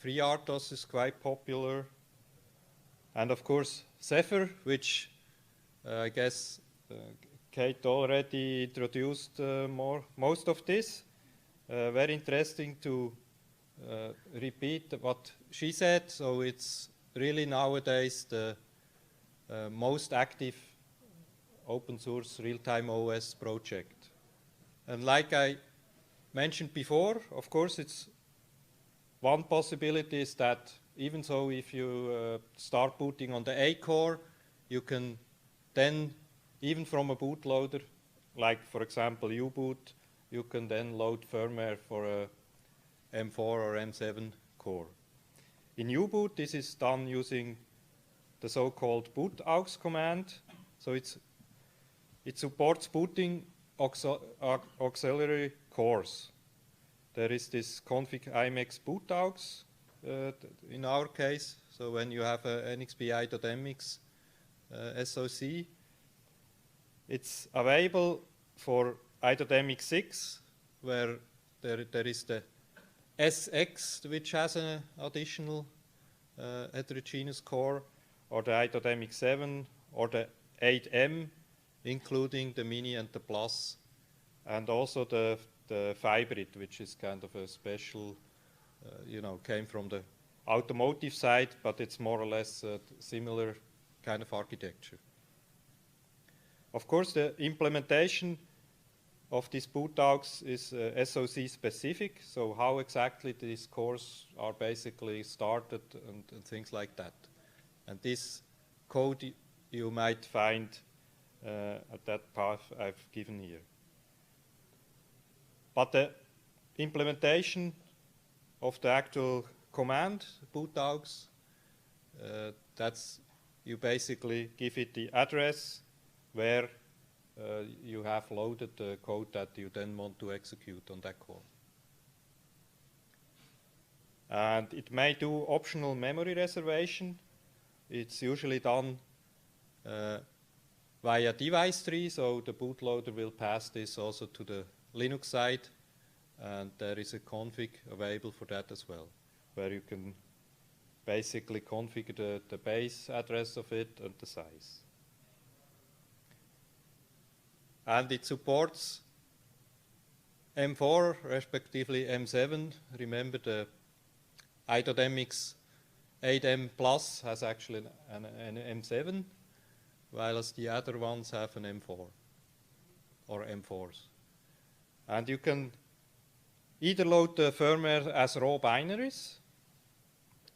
FreeRTOS is quite popular. And of course, Zephyr, which I guess Kate already introduced most of this. Very interesting to repeat what she said. So it's really nowadays the most active open source real-time OS project. And like I mentioned before, of course, it's one possibility is that even so, if you start booting on the A core, you can then, even from a bootloader, like for example U-boot, you can then load firmware for a M4 or M7 core. In U-boot, this is done using the so-called boot aux command. So it supports booting auxiliary cores. There is this config IMEX boot aux in our case. So when you have a NXP.mx SoC, it's available for i.mx6, where there is the SX, which has an additional heterogeneous core, or the i.mx7, or the 8M, including the Mini and the Plus, and also the Hybrid, which is kind of a special, came from the automotive side, but it's more or less a similar kind of architecture. Of course, the implementation of this boot aux is SoC specific, so how exactly these cores are basically started and things like that. And this code you might find at that path I've given here. But the implementation of the actual command, boot aux, that's, you basically give it the address where you have loaded the code that you then want to execute on that core. And it may do optional memory reservation. It's usually done via device tree, so the bootloader will pass this also to the Linux side, and there is a config available for that as well, where you can basically configure the base address of it and the size. And it supports M4, respectively M7. Remember, the i.mx 8M Plus has actually an M7, whilst the other ones have an M4 or M4s. And you can either load the firmware as raw binaries.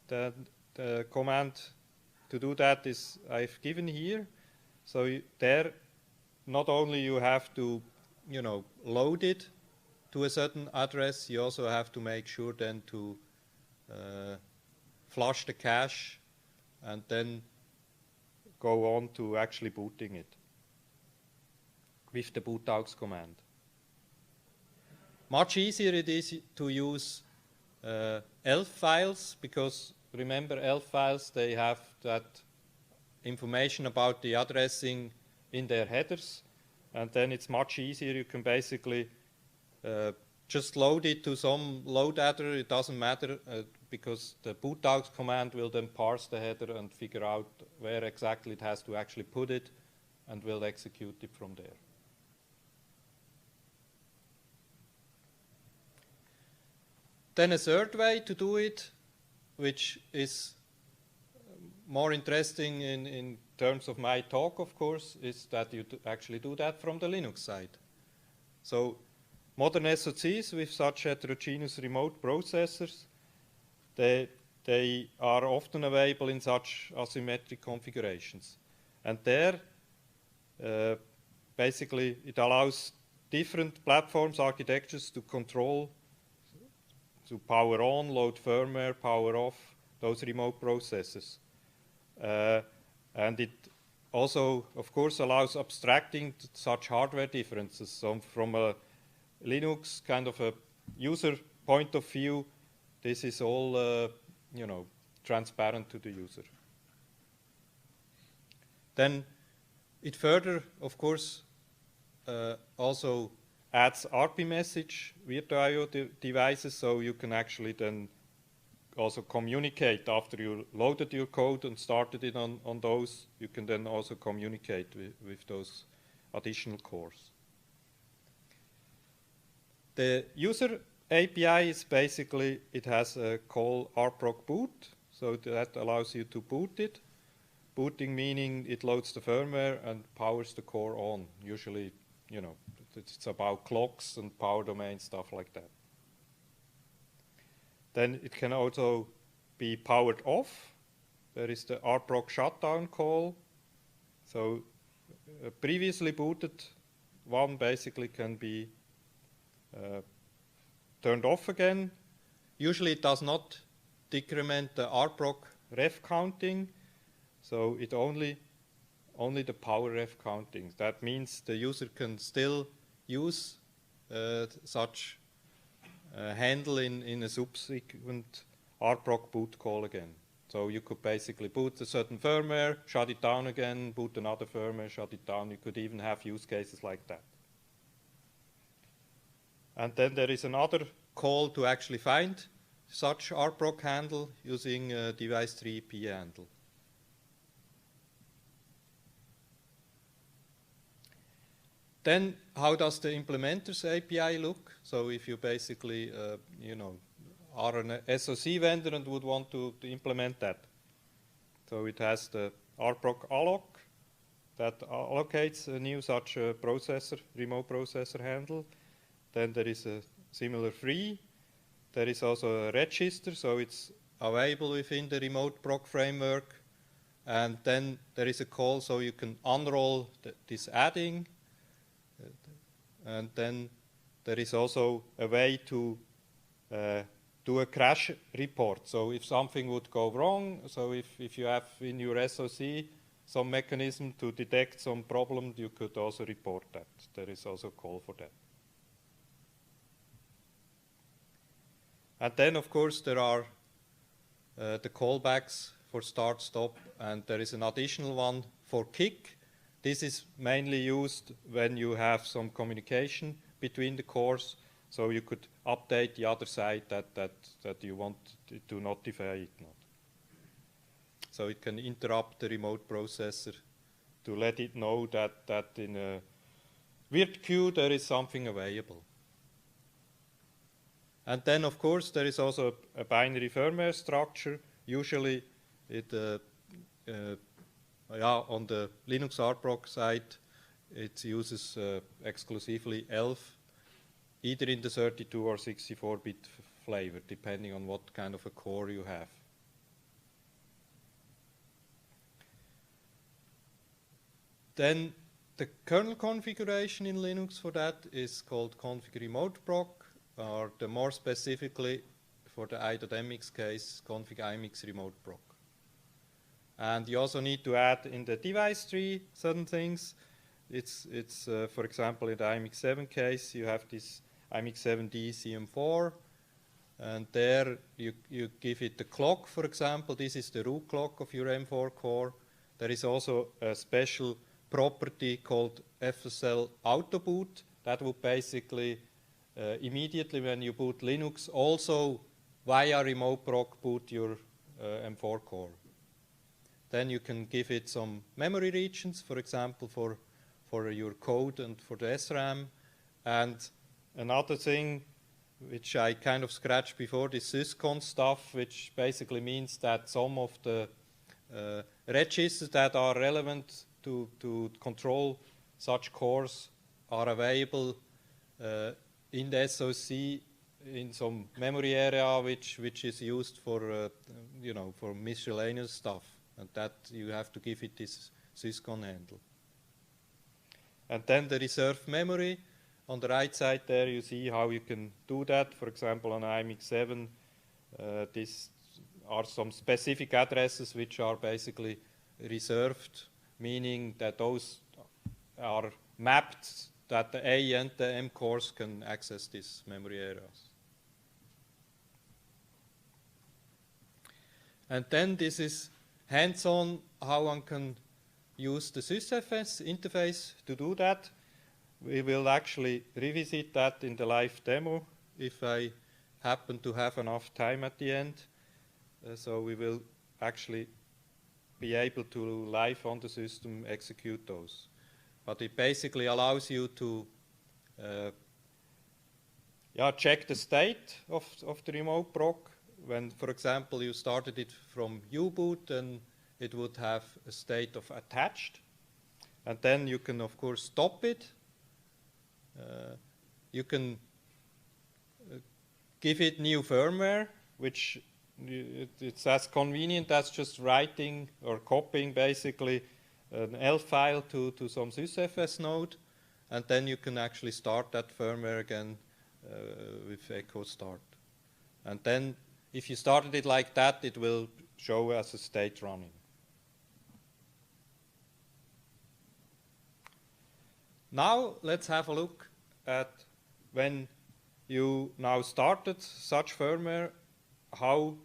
The command to do that is I've given here. So there, not only you have to, load it to a certain address, you also have to make sure then to flush the cache and then go on to actually booting it with the boot aux command. Much easier it is to use ELF files, because remember, ELF files, they have that information about the addressing in their headers, and then it's much easier. You can basically just load it to some load adder. It doesn't matter because the boot aux command will then parse the header and figure out where exactly it has to actually put it, and will execute it from there. Then a third way to do it, which is more interesting in terms of my talk, of course, is that you actually do that from the Linux side. So modern SoCs with such heterogeneous remote processors, they are often available in such asymmetric configurations. And there, basically, it allows different platforms, architectures to control, to power on, load firmware, power off those remote processors. And it also, of course, allows abstracting such hardware differences. So from a Linux kind of a user point of view, this is all, transparent to the user. Then it further, of course, also adds RP message via IO devices, so you can actually then also communicate after you loaded your code and started it on those. You can then also communicate with those additional cores. The user API is basically, it has a call rproc boot, so that allows you to boot it. Booting meaning it loads the firmware and powers the core on. Usually, you know, it's about clocks and power domain, stuff like that. Then it can also be powered off. There is the rproc shutdown call. So a previously booted one basically can be turned off again. Usually it does not decrement the rproc ref counting, so it only the power ref counting. That means the user can still use such handle in a subsequent rproc boot call again. So you could basically boot a certain firmware, shut it down again, boot another firmware, shut it down. You could even have use cases like that. And then there is another call to actually find such rproc handle using device 3p handle. Then how does the implementer's API look? So if you basically, you know, are an SoC vendor and would want to implement that. So it has the rproc alloc that allocates a new such processor, remote processor handle. Then there is a similar free. There is also a register, so it's available within the Rremoteproc framework. And then there is a call so you can unroll this adding. And then there is also a way to do a crash report. So if something would go wrong, so if you have in your SoC some mechanism to detect some problem, you could also report that. There is also a call for that. And then, of course, there are the callbacks for start, stop, and there is an additional one for kick. This is mainly used when you have some communication between the cores, so you could update the other side that you want to notify it not. So it can interrupt the remote processor to let it know that in a weird queue there is something available. And then, of course, there is also a binary firmware structure. Usually, it on the Linux rproc side, it uses exclusively ELF, either in the 32 or 64-bit flavor, depending on what kind of a core you have. Then the kernel configuration in Linux for that is called config Rremoteproc, or the more specifically for the i.mx case, config imx Rremoteproc. And you also need to add in the device tree certain things. It's for example, in the imx7 case, you have this imx7d CM4, and there you give it the clock, for example. This is the root clock of your M4 core. There is also a special property called FSL auto boot that will basically immediately when you boot Linux also via Rremoteproc boot your M4 core. Then you can give it some memory regions, for example, for your code and for the SRAM. And another thing which I kind of scratched before, this syscon stuff, which basically means that some of the registers that are relevant to control such cores are available in the SoC in some memory area which is used for for miscellaneous stuff, and that you have to give it this syscon handle. And then the reserved memory on the right side there, you see how you can do that. For example, on imx7, these are some specific addresses which are basically reserved, meaning that those are mapped that the A and the M cores can access these memory areas. And then this is hands-on how one can use the sysfs interface to do that. We will actually revisit that in the live demo if I happen to have enough time at the end. so we will actually be able to live on the system execute those. But it basically allows you to check the state of the Rremoteproc. When, for example, you started it from U-boot, then it would have a state of attached. And then you can, of course, stop it. You can give it new firmware, which it's as convenient as just writing or copying basically an ELF file to some sysfs node, and then you can actually start that firmware again with echo start. And then if you started it like that, it will show as a state running. Now let's have a look at when you now started such firmware, how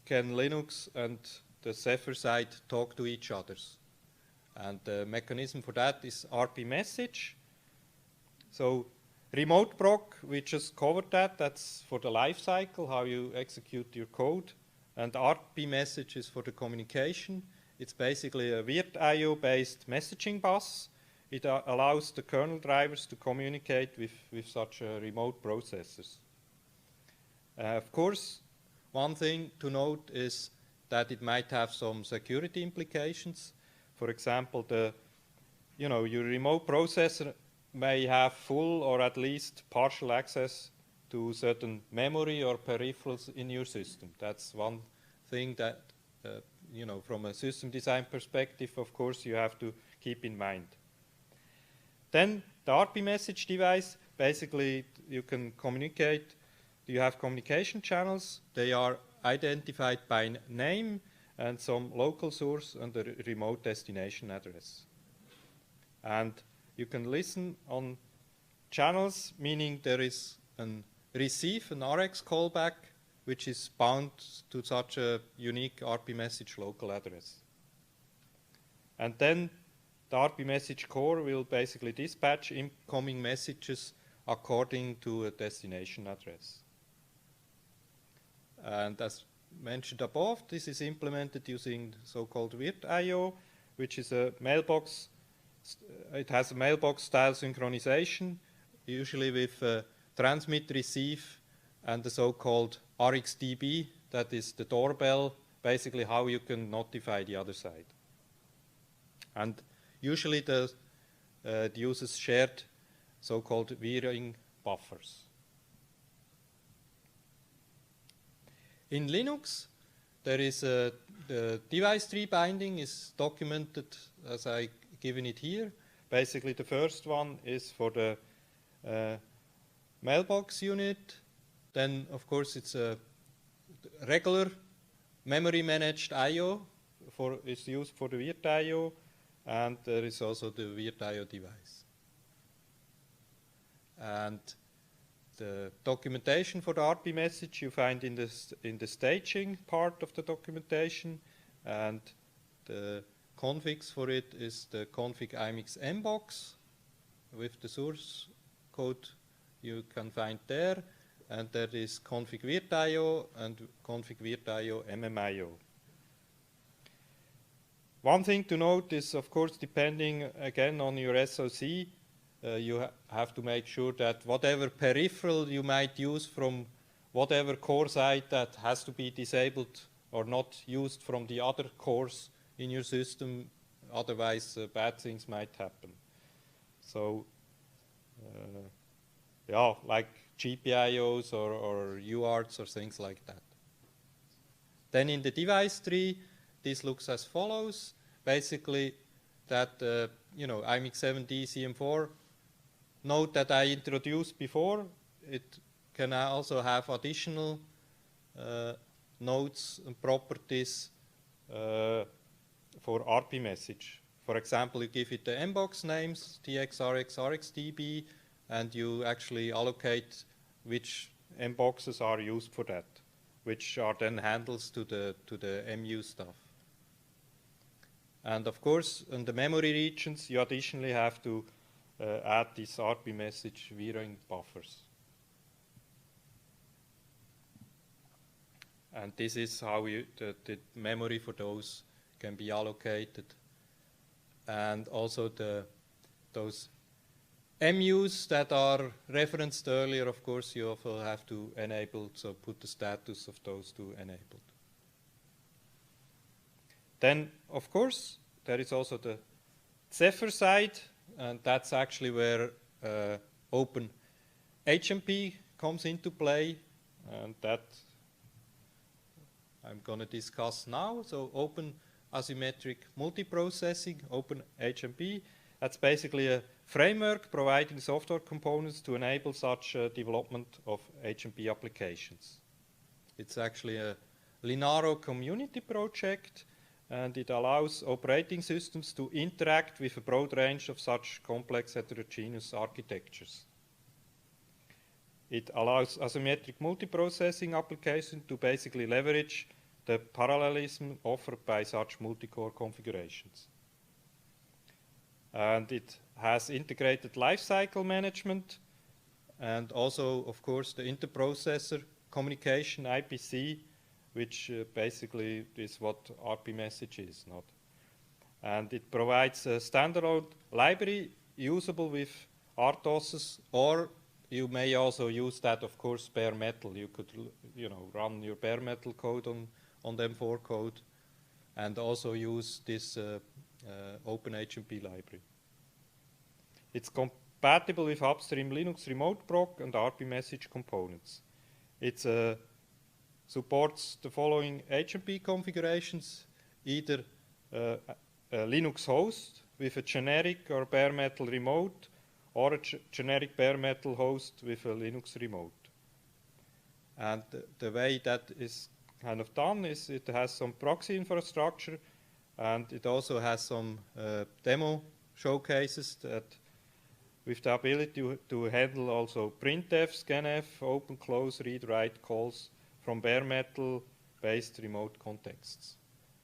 can Linux and the Zephyr side talk to each other? And the mechanism for that is RP message. So Rremoteproc, we just covered that. That's for the life cycle, how you execute your code. And RP message is for the communication. It's basically a virt.io based messaging bus. It allows the kernel drivers to communicate with such remote processors. Of course, one thing to note is that it might have some security implications. For example, your remote processor may have full or at least partial access to certain memory or peripherals in your system. That's one thing that, from a system design perspective, of course, you have to keep in mind. Then the RP message device, basically you can communicate. You have communication channels. They are identified by name and some local source and a remote destination address. And you can listen on channels, meaning there is a receive, an RX callback, which is bound to such a unique RP message local address. And then the RP message core will basically dispatch incoming messages according to a destination address. And as mentioned above, this is implemented using so-called virt.io, which is a mailbox. It has a mailbox style synchronization, usually with transmit, receive, and the so-called RxDB, that is the doorbell, basically how you can notify the other side. And usually the uses shared so-called viring buffers. In Linux, there is the device tree binding is documented as I given it here. Basically, the first one is for the mailbox unit. Then, of course, it's a regular memory managed I/O is used for the virt.io, and there is also the virt.io device. And the documentation for the RP message you find in the staging part of the documentation, and the configs for it is the config imix mbox with the source code you can find there, and there is config virt.io and config virt.io mmio. One thing to note is, of course, depending again on your SoC, you have to make sure that whatever peripheral you might use from whatever core side that has to be disabled or not used from the other cores in your system, otherwise bad things might happen. So, like GPIOs or UARTs or things like that. Then in the device tree, this looks as follows. Basically, that imix7D CM4 node that I introduced before, it can also have additional nodes and properties for RP message. For example, you give it the mbox names, TXRX, RxDB, and you actually allocate which mboxes are used for that, which are then handles to the MU stuff. And of course, in the memory regions, you additionally have to add these RP message viring buffers. And this is how the memory for those can be allocated. And also those MUs that are referenced earlier, of course, you also have to enable, so put the status of those to enabled. Then, of course, there is also the Zephyr side, and that's actually where Open HMP comes into play, and that I'm going to discuss now. So Open Asymmetric Multiprocessing, Open HMP, that's basically a framework providing software components to enable such development of HMP applications. It's actually a Linaro community project, and it allows operating systems to interact with a broad range of such complex heterogeneous architectures. It allows asymmetric multiprocessing applications to basically leverage the parallelism offered by such multi-core configurations. And it has integrated lifecycle management and also, of course, the interprocessor communication, IPC, which basically is what RP message is, not. And it provides a standalone library usable with RTOSes, or you may also use that, of course, bare metal. You could, run your bare metal code on M4 code, and also use this OpenHMP library. It's compatible with upstream Linux Rremoteproc and RP message components. It supports the following HMP configurations: either a Linux host with a generic or bare metal remote, or a generic bare metal host with a Linux remote. And the way that is kind of done is it has some proxy infrastructure, and it also has some demo showcases that with the ability to handle also printf, scanf, open, close, read, write calls from bare metal based remote contexts.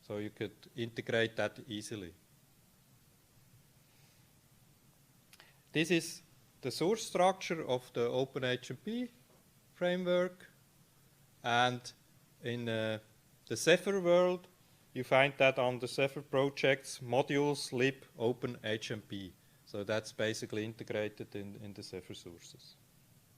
So you could integrate that easily. This is the source structure of the OpenHMP framework, and in the Zephyr world, you find that on the Zephyr projects, modules, lib, OpenHMP. So that's basically integrated in the Zephyr sources.